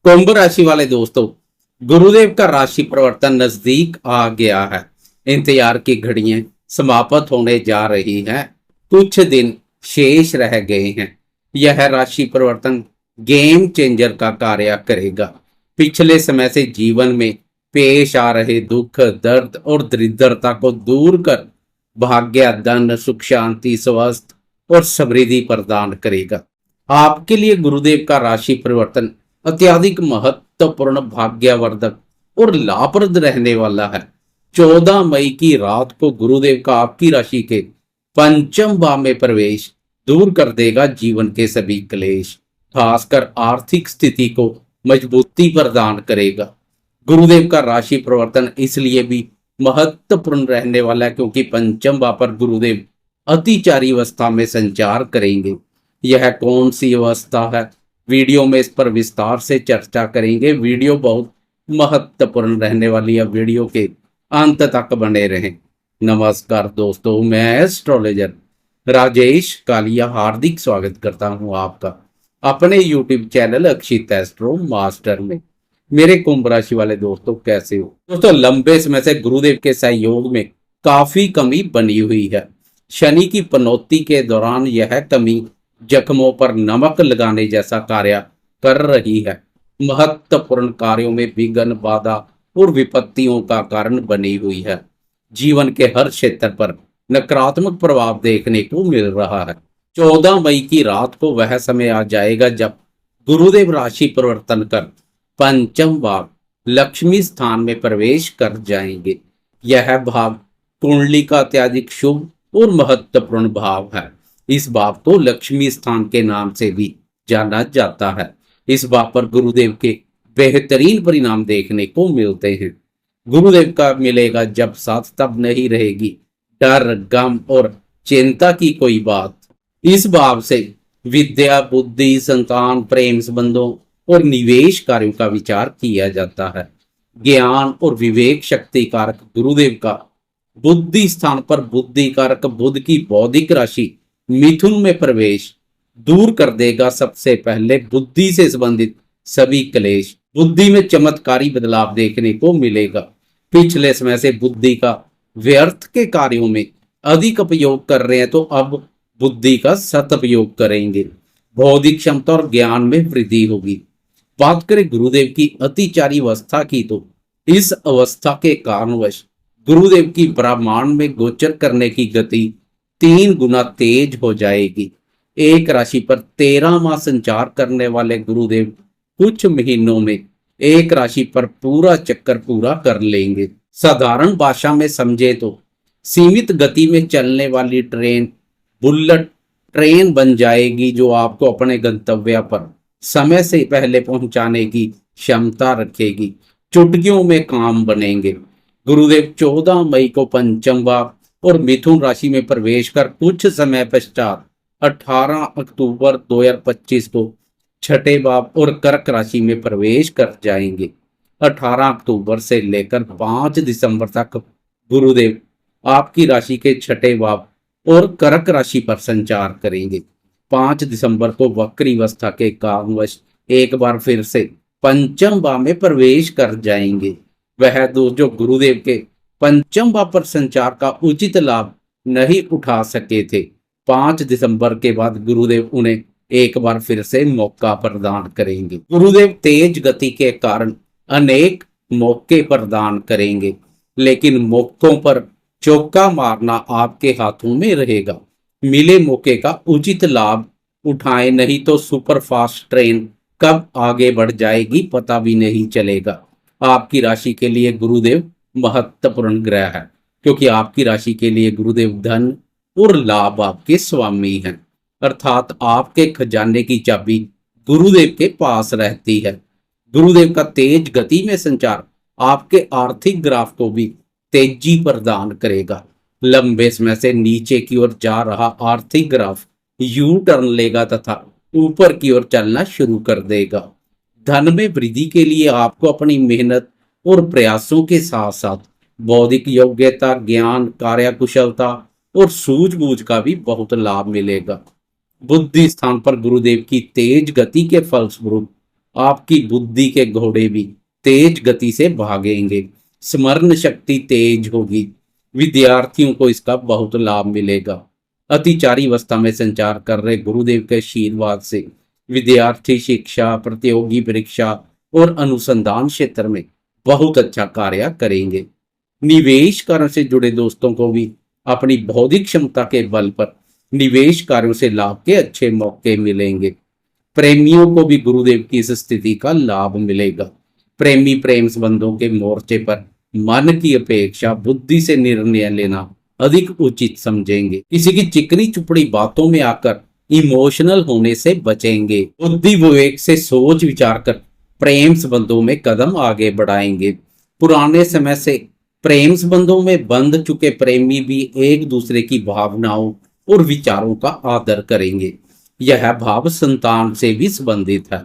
कुंभ राशि वाले दोस्तों, गुरुदेव का राशि परिवर्तन नजदीक आ गया है। इंतजार की घड़ियां समाप्त होने जा रही हैं। कुछ दिन शेष रह गए हैं। यह राशि परिवर्तन गेम चेंजर का कार्य करेगा। पिछले समय से जीवन में पेश आ रहे दुख, दर्द और दरिद्रता को दूर कर भाग्य, धन, सुख, शांति, स्वास्थ्य और समृद्धि प्रदान करेगा। आपके लिए गुरुदेव का राशि परिवर्तन अत्यधिक महत्वपूर्ण, भाग्यवर्धक और लाभप्रद रहने वाला है। 14 मई की रात को गुरुदेव का आपकी राशि के पंचम भाव में प्रवेश दूर कर देगा जीवन के सभी क्लेश, खासकर आर्थिक स्थिति को मजबूती प्रदान करेगा। गुरुदेव का राशि परिवर्तन इसलिए भी महत्वपूर्ण रहने वाला है क्योंकि पंचम भाव पर गुरुदेव अतिचारी अवस्था में संचार करेंगे। यह कौन सी अवस्था है, वीडियो में इस पर विस्तार से चर्चा करेंगे। वीडियो बहुत महत्वपूर्ण रहने वाली है, वीडियो के अंत तक बने रहें। नमस्कार दोस्तों, मैं एस्ट्रोलॉजर राजेश कालिया हार्दिक स्वागत करता हूं आपका अपने YouTube चैनल अक्षित एस्ट्रो मास्टर में। मेरे कुंभ राशि वाले दोस्तों, कैसे हो दोस्तों? लंबे समय से गुरुदेव के सहयोग में काफी कमी बनी हुई है। शनि की पनौती के दौरान यह कमी जख्मों पर नमक लगाने जैसा कार्य कर रही है। महत्वपूर्ण कार्यों में विघ्न, बाधा और विपत्तियों का कारण बनी हुई है। जीवन के हर क्षेत्र पर नकारात्मक प्रभाव देखने को मिल रहा है। 14 मई की रात को वह समय आ जाएगा जब गुरुदेव राशि परिवर्तन कर पंचम भाव लक्ष्मी स्थान में प्रवेश कर जाएंगे। यह भाव कुंडली का अत्यधिक शुभ और महत्वपूर्ण भाव है। इस भाव को लक्ष्मी स्थान के नाम से भी जाना जाता है। इस भाव पर गुरुदेव के बेहतरीन परिणाम देखने को मिलते हैं। गुरुदेव का मिलेगा जब साथ, तब नहीं रहेगी डर, गम और चिंता की कोई बात। इस भाव से विद्या, बुद्धि, संतान, प्रेम संबंधों और निवेश कार्यों का विचार किया जाता है। ज्ञान और विवेक शक्ति कारक गुरुदेव का बुद्धि स्थान पर बुद्धि कारक बुध की बौद्धिक राशि मिथुन में प्रवेश दूर कर देगा। सबसे पहले बुद्धि से संबंधित सभी क्लेश, बुद्धि में चमत्कारी बदलाव देखने को मिलेगा। पिछले समय से बुद्धि का व्यर्थ के कार्यों में अधिक उपयोग कर रहे हैं तो अब बुद्धि का सदुपयोग करेंगे। बौद्धिक क्षमता और ज्ञान में वृद्धि होगी। बात करें गुरुदेव की अतिचारी अवस्था की तो इस अवस्था के कारणवश गुरुदेव की ब्रह्मांड में गोचर करने की गति 3 गुना तेज हो जाएगी। एक राशि पर 13 माह संचार करने वाले गुरुदेव कुछ महीनों में एक राशि पर पूरा चक्कर पूरा कर लेंगे। साधारण भाषा में समझे तो सीमित गति में चलने वाली ट्रेन बुलेट ट्रेन बन जाएगी जो आपको अपने गंतव्य पर समय से पहले पहुंचाने की क्षमता रखेगी। चुटकियों में काम बनेंगे। गुरुदेव 14 मई को पंचम भाव और मिथुन राशि में प्रवेश कर कुछ समय पश्चात 18 अक्टूबर 2025 को छठे भाव और कर्क राशि में प्रवेश कर जाएंगे। 18 अक्टूबर से लेकर 5 दिसंबर तक गुरुदेव आपकी राशि के छठे भाव और कर्क राशि पर संचार करेंगे। 5 दिसंबर को वक्री अवस्था के कारणवश एक बार फिर से पंचम भाव में प्रवेश कर जाएंगे। वह जो गुरुदेव के पंचम भाव पर संचार का उचित लाभ नहीं उठा सके थे, 5 दिसंबर के बाद गुरुदेव उन्हें एक बार फिर से मौका प्रदान करेंगे। गुरुदेव तेज गति के कारण अनेक मौके प्रदान करेंगे, लेकिन मौकों पर चौका मारना आपके हाथों में रहेगा। मिले मौके का उचित लाभ उठाएं, नहीं तो सुपरफास्ट ट्रेन कब आगे बढ़ जाएगी पता भी नहीं चलेगा। आपकी राशि के लिए गुरुदेव महत्वपूर्ण ग्रह है क्योंकि आपकी राशि के लिए गुरुदेव धन और लाभ आपके स्वामी हैं, अर्थात आपके खजाने की चाबी गुरुदेव के पास रहती है। गुरुदेव का तेज गति में संचार आपके आर्थिक ग्राफ को भी तेजी प्रदान करेगा। लंबे समय से नीचे की ओर जा रहा आर्थिक ग्राफ यू टर्न लेगा तथा ऊपर की ओर चलना शुरू कर देगा। धन में वृद्धि के लिए आपको अपनी मेहनत और प्रयासों के साथ साथ बौद्धिक योग्यता, ज्ञान, कार्यकुशलता और सूझबूझ का भी बहुत लाभ मिलेगा। बुद्धि स्थान पर गुरुदेव की तेज गति के फलस्वरूप आपकी बुद्धि के घोड़े भी तेज गति से भागेंगे, स्मरण शक्ति तेज होगी। विद्यार्थियों को इसका बहुत लाभ मिलेगा। अतिचारी अवस्था में संचार कर रहे गुरुदेव के आशीर्वाद से विद्यार्थी शिक्षा, प्रतियोगी परीक्षा और अनुसंधान क्षेत्र में बहुत अच्छा कार्य करेंगे। निवेश कार्यों से जुड़े दोस्तों को भी अपनी बौद्धिक क्षमता के बल पर निवेश कार्यों से लाभ के अच्छे मौके मिलेंगे। प्रेमियों को भी गुरुदेव की इस स्थिति का लाभ मिलेगा। प्रेमी प्रेम संबंधों के मोर्चे पर मन की अपेक्षा बुद्धि से निर्णय लेना अधिक उचित समझेंगे। किसी की चिकनी चुपड़ी बातों में आकर इमोशनल होने से बचेंगे। बुद्धि विवेक से सोच विचार कर प्रेम संबंधों में कदम आगे बढ़ाएंगे। पुराने समय से प्रेम संबंधों में बंध चुके प्रेमी भी एक दूसरे की भावनाओं और विचारों का आदर करेंगे। यह भाव संतान से भी संबंधित है।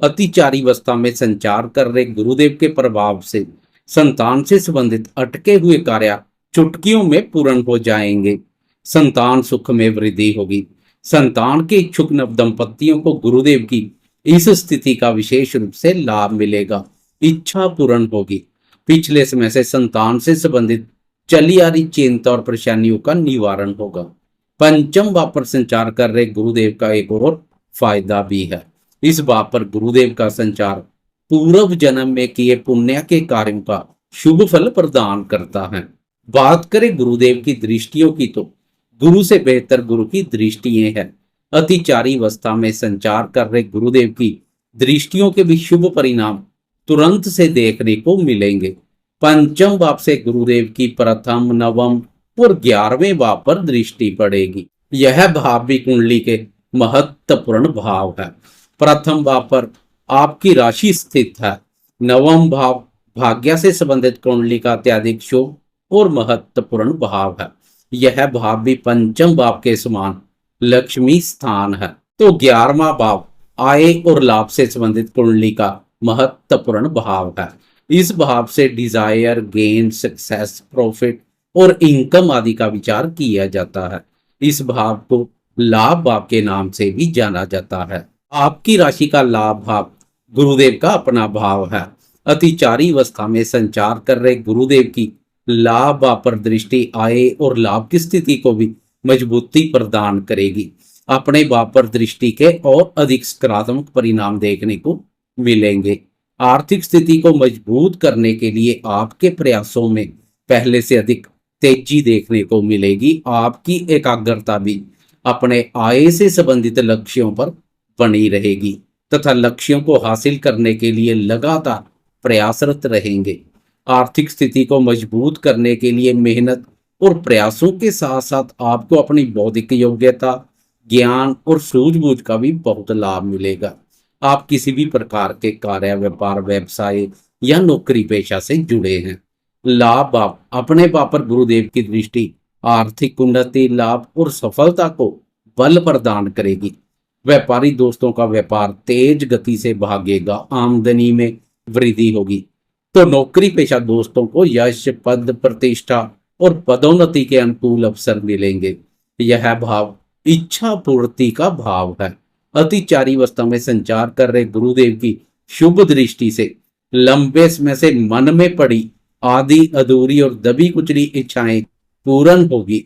अतिचारी अवस्था में संचार कर रहे गुरुदेव के प्रभाव से संतान से संबंधित अटके हुए कार्य चुटकियों में पूर्ण हो जाएंगे। संतान सुख में वृद्धि होगी। संतान के इच्छुक नव दंपतियों को गुरुदेव की इस स्थिति का विशेष रूप से लाभ मिलेगा। इच्छा पूर्ण होगी। पिछले समय से संतान से संबंधित चली आ रही चिंता और परेशानियों का निवारण होगा। पंचम भाव पर संचार कर रहे गुरुदेव का एक और फायदा भी है। इस भाव पर गुरुदेव का संचार पूर्व जन्म में किए पुण्य के कार्यों का शुभ फल प्रदान करता है। बात करें गुरुदेव की दृष्टियों की तो गुरु से बेहतर गुरु की दृष्टियां हैं। अतिचारी अवस्था में संचार कर रहे गुरुदेव की दृष्टियों के भी शुभ परिणाम तुरंत से देखने को मिलेंगे। पंचम भाव से गुरुदेव की प्रथम, नवम और 11वें भाव पर दृष्टि पड़ेगी। यह भाव भी कुंडली के महत्वपूर्ण भाव है। प्रथम भाव पर आपकी राशि स्थित है। नवम भाव भाग्य से संबंधित कुंडली का अत्यधिक शुभ और महत्वपूर्ण भाव है। यह भाव भी पंचम भाव के समान लक्ष्मी स्थान है। तो 11वां भाव आय और लाभ से संबंधित कुंडली का महत्वपूर्ण भाव है। इस भाव से डिजायर, गेन, सक्सेस, प्रॉफिट और इनकम आदि का विचार किया जाता है। इस भाव को लाभ भाव के नाम से भी जाना जाता है। आपकी राशि का लाभ भाव गुरुदेव का अपना भाव है। अतिचारी अवस्था में संचार कर रहे गुरुदेव की लाभ भाव पर दृष्टि आय और लाभ की स्थिति को भी मजबूती प्रदान करेगी। अपने भाव पर दृष्टि के और अधिक सकारात्मक परिणाम देखने को मिलेंगे। आर्थिक स्थिति को मजबूत करने के लिए आपके प्रयासों में पहले से अधिक तेजी देखने को मिलेगी। आपकी एकाग्रता भी अपने आय से संबंधित लक्ष्यों पर बनी रहेगी तथा लक्ष्यों को हासिल करने के लिए लगातार प्रयासरत रहेंगे। आर्थिक स्थिति को मजबूत करने के लिए मेहनत और प्रयासों के साथ साथ आपको अपनी बौद्धिक योग्यता, ज्ञान और सूझबूझ का भी बहुत लाभ मिलेगा। आप किसी भी प्रकार के कार्य, व्यापार, व्यवसाय या नौकरी पेशा से जुड़े हैं। लाभ भाव अपने भाव पर गुरुदेव की दृष्टि आर्थिक उन्नति, लाभ और सफलता को बल प्रदान करेगी। व्यापारी दोस्तों का व्यापार तेज गति से भागेगा, आमदनी में वृद्धि होगी। तो नौकरी पेशा दोस्तों को यश, पद, प्रतिष्ठा और पदोन्नति के अनुकूल अवसर मिलेंगे। यह भाव इच्छा पूर्ति का भाव है। अतिचारी अवस्था में संचार कर रहे गुरुदेव की शुभ दृष्टि से लंबे समय से मन में पड़ी आधी अधूरी और दबी कुचली इच्छाएं पूर्ण होगी।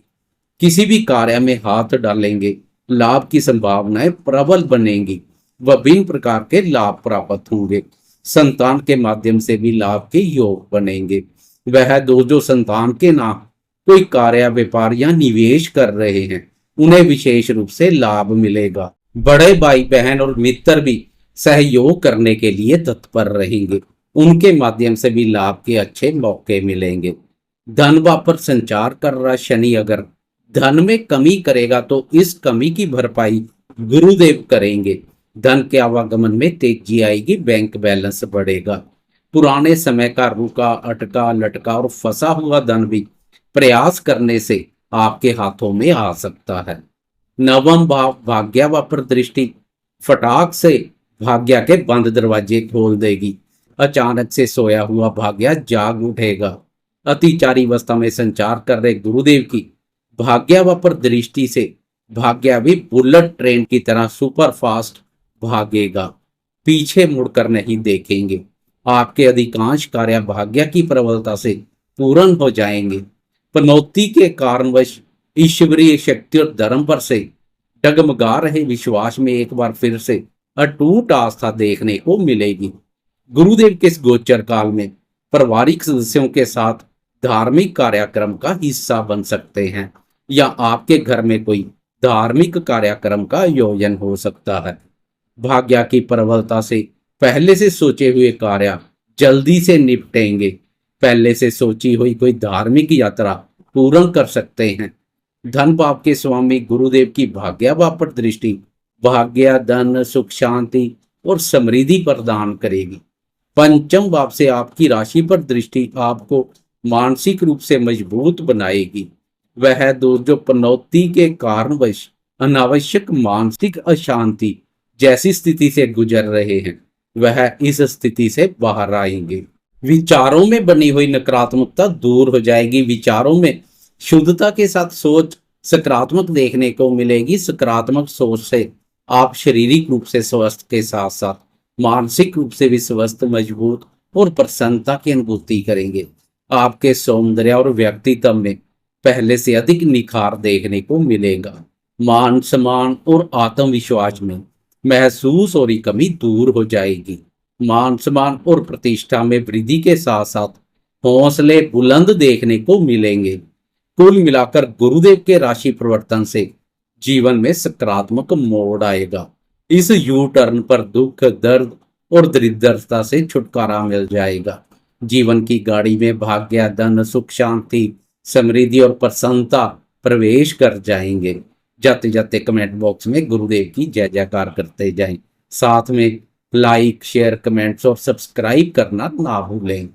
किसी भी कार्य में हाथ डालेंगे, लाभ की संभावनाएं प्रबल बनेंगी। विभिन्न प्रकार के लाभ प्राप्त होंगे। संतान के माध्यम से भी लाभ के योग बनेंगे। वह दो जो संतान के नाम कोई कार्य, व्यापार या निवेश कर रहे हैं उन्हें विशेष रूप से लाभ मिलेगा। बड़े भाई बहन और मित्र भी सहयोग करने के लिए तत्पर रहेंगे। उनके माध्यम से भी लाभ के अच्छे मौके मिलेंगे। धन भाव पर संचार कर रहा शनि अगर धन में कमी करेगा तो इस कमी की भरपाई गुरुदेव करेंगे। धन के आवागमन में तेजी आएगी, बैंक बैलेंस बढ़ेगा। पुराने समय का रुका, अटका, लटका और फंसा हुआ धन भी प्रयास करने से आपके हाथों में आ सकता है। नवम भाव भाग्य भाव पर दृष्टि फटाक से भाग्य के बंद दरवाजे खोल देगी। अचानक से सोया हुआ भाग्य जाग उठेगा। अतिचारी अवस्था में संचार कर रहे गुरुदेव की भाग्य भाव पर दृष्टि से भाग्य भी बुलेट ट्रेन की तरह सुपर फास्ट भागेगा। पीछे मुड़कर नहीं देखेंगे। आपके अधिकांश कार्य भाग्य की प्रबलता से पूर्ण हो जाएंगे। पनौती के कारणवश ईश्वरीय शक्ति और धर्म पर से डगमगा रहे विश्वास में एक बार फिर से अटूट आस्था देखने को मिलेगी। गुरुदेव के इस गोचर काल में पारिवारिक सदस्यों के साथ धार्मिक कार्यक्रम का हिस्सा बन सकते हैं, या आपके घर में कोई धार्मिक कार्यक्रम का आयोजन हो सकता है। भाग्य की प्रबलता से पहले से सोचे हुए कार्य जल्दी से निपटेंगे। पहले से सोची हुई कोई धार्मिक यात्रा पूर्ण कर सकते हैं। धन भाव के स्वामी गुरुदेव की भाग्य भाव पर दृष्टि भाग्य, धन, सुख, शांति और समृद्धि प्रदान करेगी। पंचम भाव से आपकी राशि पर दृष्टि आपको मानसिक रूप से मजबूत बनाएगी। वह दोस्त जो पनौती के कारणवश अनावश्यक मानसिक अशांति जैसी स्थिति से गुजर रहे हैं, वह इस स्थिति से बाहर आएंगे। विचारों में बनी हुई नकारात्मकता दूर हो जाएगी। विचारों में शुद्धता के साथ सोच सकारात्मक देखने को मिलेगी। सकारात्मक सोच से आप शारीरिक रूप से स्वस्थ के साथ साथ मानसिक रूप से भी स्वस्थ, मजबूत और प्रसन्नता की अनुभूति करेंगे। आपके सौंदर्य और व्यक्तित्व में पहले से अधिक निखार देखने को मिलेगा। मान सम्मान और आत्मविश्वास में महसूस हो रही कमी दूर हो जाएगी। मान सम्मान और प्रतिष्ठा में वृद्धि के साथ साथ हौसले बुलंद देखने को मिलेंगे। कुल मिलाकर गुरुदेव के राशि परिवर्तन से जीवन में सकारात्मक मोड़ आएगा। इस यू टर्न पर दुख, दर्द और दरिद्रता से छुटकारा मिल जाएगा। जीवन की गाड़ी में भाग्य, धन, सुख, शांति, समृद्धि और प्रसन्नता प्रवेश कर जाएंगे। जाते जाते कमेंट बॉक्स में गुरुदेव की जय जयकार करते जाएं। साथ में लाइक, शेयर, कमेंट्स और सब्सक्राइब करना ना भूलें।